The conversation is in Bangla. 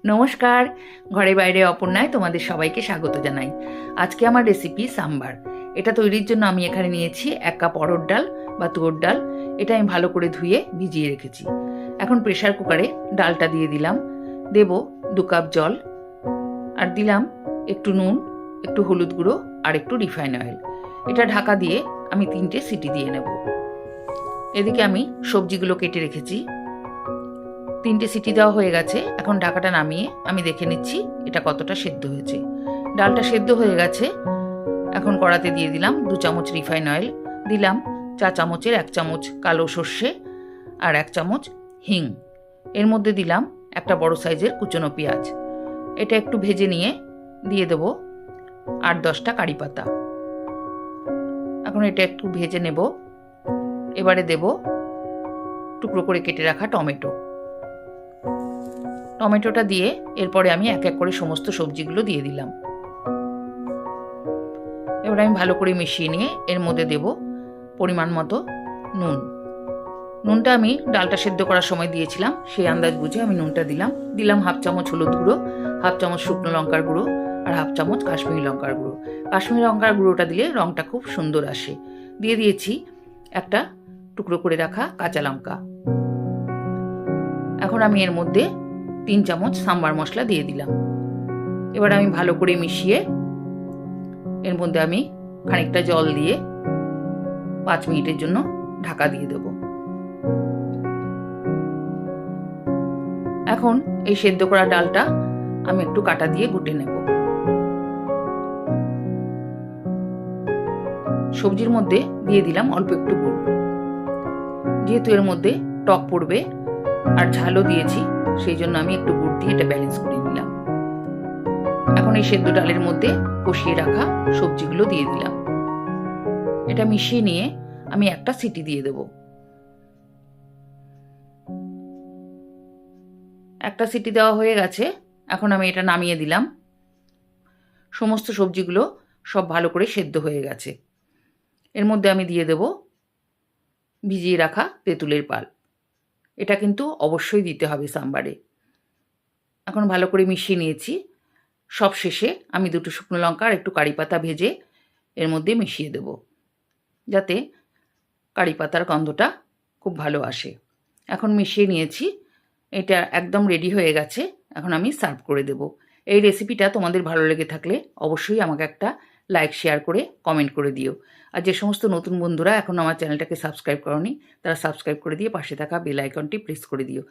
নমস্কার, ঘরে বাইরে অপর্ণায় তোমাদের সবাইকে স্বাগত জানাই। আজকে আমার রেসিপি সাম্বার। এটা তৈরির জন্য আমি এখানে নিয়েছি 1 কাপ অড়হর ডাল বা তুয়োর ডাল। এটা আমি ভালো করে ধুয়ে ভিজিয়ে রেখেছি। এখন প্রেসার কুকারে ডালটা দিয়ে দিলাম, দেব 2 কাপ জল, আর দিলাম একটু নুন, একটু হলুদ গুঁড়ো আর একটু রিফাইন অয়েল। এটা ঢাকা দিয়ে আমি 3টে সিটি দিয়ে নেব। এদিকে আমি সবজিগুলো কেটে রেখেছি। 3টে সিটি দেওয়া হয়ে গেছে। এখন ঢাকাটা নামিয়ে আমি দেখে নিচ্ছি এটা কতটা সেদ্ধ হয়েছে। ডালটা সেদ্ধ হয়ে গেছে। এখন কড়াতে দিয়ে দিলাম 2 চামচ রিফাইন অয়েল, দিলাম চা চামচের 1 চামচ কালো সর্ষে আর 1 চামচ হিং। এর মধ্যে দিলাম একটা বড় সাইজের কুচনো পেঁয়াজ। এটা একটু ভেজে নিয়ে দিয়ে দেব 8-10টা কারি পাতা। এখন এটা একটু ভেজে নেব। এবারে দেব টুকরো করে কেটে রাখা টমেটো। টমেটোটা দিয়ে এরপরে আমি এক এক করে সমস্ত সবজিগুলো দিয়ে দিলাম। এবার আমি ভালো করে মিশিয়ে নিয়ে এর মধ্যে দেব পরিমাণ মতো নুন। নুনটা আমি ডালটা সেদ্ধ করার সময় দিয়েছিলাম, সেই আন্দাজ বুঝে আমি নুনটা দিলাম। দিলাম 1/2 চামচ হলুদ গুঁড়ো, 1/2 চামচ শুকনো লঙ্কার গুঁড়ো আর 1/2 চামচ কাশ্মীরি লঙ্কার গুঁড়ো। কাশ্মীরি লঙ্কার গুঁড়োটা দিলে রঙটা খুব সুন্দর আসে। দিয়ে দিয়েছি একটা টুকরো করে রাখা কাঁচা লঙ্কা। এখন আমি এর মধ্যে 3 চামচ সাম্বার মশলা দিয়ে দিলাম। এবার আমি ভালো করে মিশিয়ে এর মধ্যে আমি খানিকটা জল দিয়ে 5 মিনিটের জন্য ঢাকা দিয়ে দেব। এখন এই সেদ্ধ করা ডালটা আমি একটু কাঁটা দিয়ে ঘুটে নেব। সবজির মধ্যে দিয়ে দিলাম অল্প একটু গুড়। যেহেতু এর মধ্যে টক পড়বে আর ঝালও দিয়েছি, সেই জন্য আমি একটু গুড় দিয়ে এটা ব্যালেন্স করে নিলাম। এখন এই সেদ্ধ ডালের মধ্যে কষিয়ে রাখা সবজিগুলো দিয়ে দিলাম। এটা মিশিয়ে নিয়ে আমি একটা সিটি দিয়ে দেব। একটা সিটি দেওয়া হয়ে গেছে। এখন আমি এটা নামিয়ে দিলাম। সমস্ত সবজিগুলো সব ভালো করে সেদ্ধ হয়ে গেছে। এর মধ্যে আমি দিয়ে দেব ভিজিয়ে রাখা তেঁতুলের পাল্প। এটা কিন্তু অবশ্যই দিতে হবে সাম্বারে। এখন ভালো করে মিশিয়ে নিয়েছি। সব শেষে আমি 2টো শুকনো লঙ্কা আর একটু কারি পাতা ভেজে এর মধ্যে মিশিয়ে দেব, যাতে কারি পাতার গন্ধটা খুব ভালো আসে। এখন মিশিয়ে নিয়েছি। এটা একদম রেডি হয়ে গেছে। এখন আমি সার্ভ করে দেব। এই রেসিপিটা তোমাদের ভালো লেগে থাকলে অবশ্যই আমাকে একটা লাইক শেয়ার করে কমেন্ট করে দিও। আর যে সমস্ত নতুন বন্ধুরা এখন আমার চ্যানেলটাকে সাবস্ক্রাইব করোনি, তারা সাবস্ক্রাইব করে দিয়ে পাশে থাকা বেল আইকনটি প্রেস করে দিও।